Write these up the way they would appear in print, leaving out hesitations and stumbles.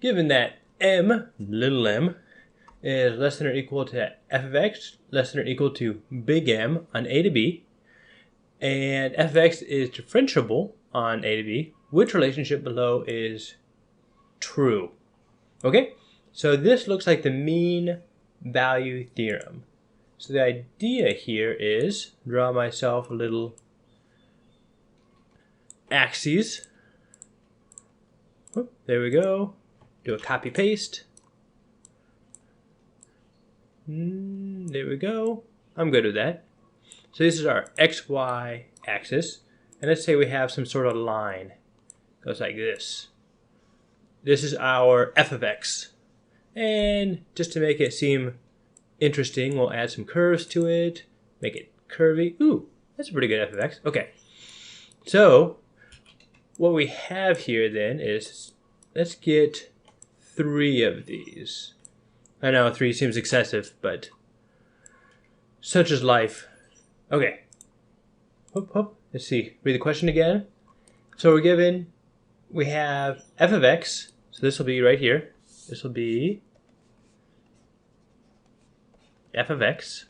given that m, little m, is less than or equal to f of x, less than or equal to big M on a to b, and f of x is differentiable on a to b, which relationship below is true? Okay, so this looks like the mean value theorem. So the idea here is draw myself a little axes. Oh, there we go. Do a copy paste. There we go. I'm good with that. So this is our XY axis. And let's say we have some sort of line. It goes like this. This is our f of x. And just to make it seem interesting, we'll add some curves to it. Make it curvy. Ooh, that's a pretty good f of x. Okay. So what we have here then is, let's get 3 of these. I know 3 seems excessive, but such is life. Okay. Let's see. Read the question again. So we're given, we have f of x. So this will be right here. This will be f of x.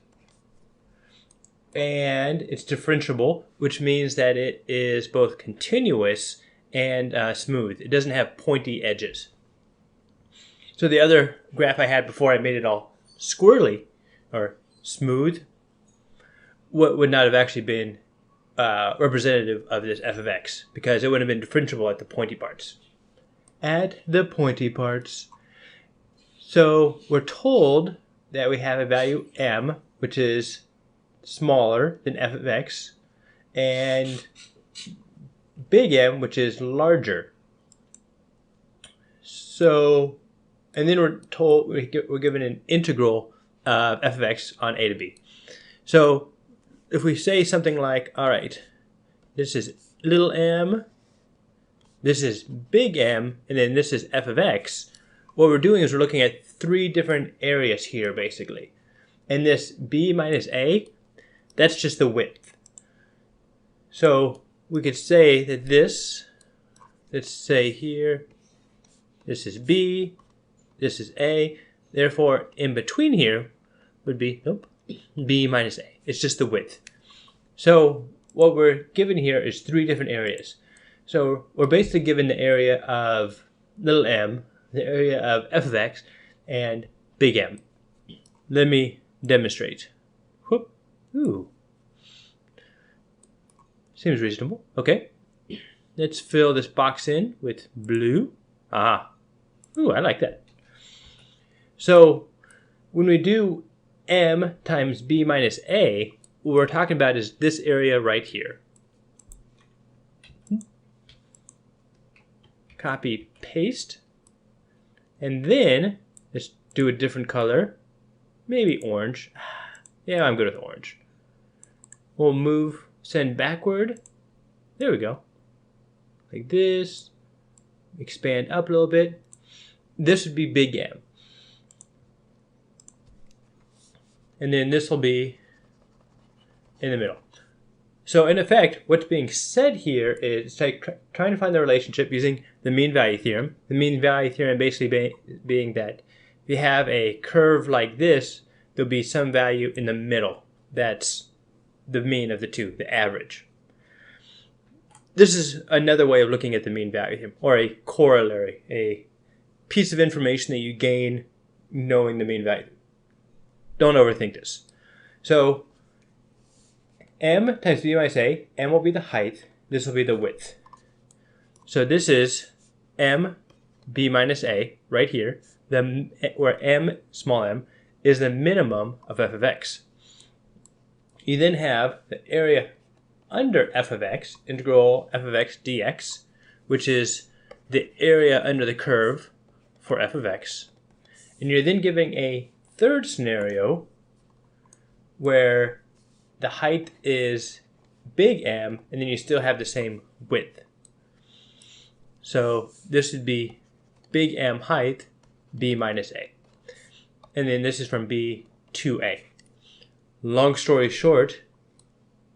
And it's differentiable, which means that it is both continuous and smooth. It doesn't have pointy edges. So the other graph I had before, I made it all squirrely or smooth, what would not have actually been representative of this f of x, because it would have been differentiable at the pointy parts. At the pointy parts. So we're told that we have a value m, which is smaller than f of x, and big M, which is larger. So, and then we're told we're given an integral of f of x on a to b. So if we say something like, all right, this is little m, this is big M, and then this is f of x, what we're doing is we're looking at 3 different areas here, basically. And this b minus a, that's just the width. So we could say that this, let's say here, this is b, this is a, therefore in between here would be, nope, b minus a. It's just the width. So what we're given here is 3 different areas. So we're basically given the area of little m, the area of f of x, and big M. Let me demonstrate. Whoop. Ooh. Seems reasonable. Okay. Let's fill this box in with blue. Ah. Ooh, I like that. So when we do m times b minus a, what we're talking about is this area right here. Copy, paste. And then let's do a different color. Maybe orange. Yeah, I'm good with orange. We'll move, send backward. There we go. Like this. Expand up a little bit. This would be big M. And then this will be in the middle. So in effect, what's being said here is like trying to find the relationship using the mean value theorem. The mean value theorem basically being that if you have a curve like this, there'll be some value in the middle. That's the mean of the two, the average. This is another way of looking at the mean value theorem, or a corollary, a piece of information that you gain knowing the mean value. Don't overthink this. So m times b minus a, m will be the height, this will be the width. So this is m b minus a right here, where m, small m, is the minimum of f of x. You then have the area under f of x, integral f of x dx, which is the area under the curve for f of x. And you're then giving a third scenario where the height is big M, and then you still have the same width. So this would be big M height, b minus a. And then this is from b to a. Long story short,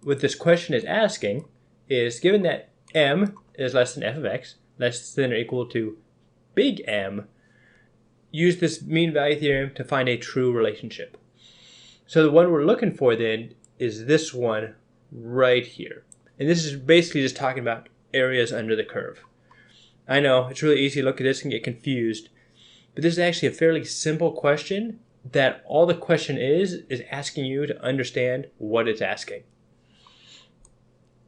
what this question is asking is, given that m is less than f of x, less than or equal to big M, use this mean value theorem to find a true relationship. So the one we're looking for then is this one right here. And this is basically just talking about areas under the curve. I know it's really easy to look at this and get confused, but this is actually a fairly simple question that all the question is asking you to understand what it's asking.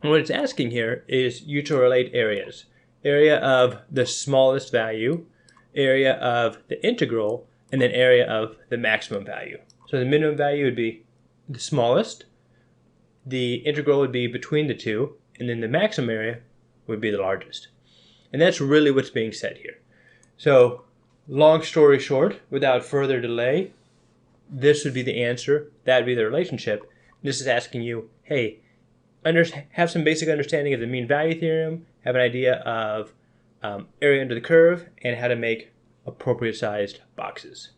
And what it's asking here is you to relate areas. Area of the smallest value, area of the integral, and then area of the maximum value. So the minimum value would be the smallest, the integral would be between the two, and then the maximum area would be the largest. And that's really what's being said here. So long story short, without further delay, this would be the answer. That would be the relationship. This is asking you, hey, have some basic understanding of the mean value theorem, have an idea of area under the curve, and how to make appropriate sized boxes.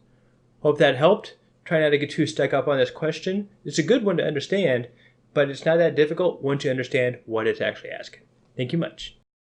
Hope that helped. Try not to get too stuck up on this question. It's a good one to understand, but it's not that difficult once you understand what it's actually asking. Thank you much.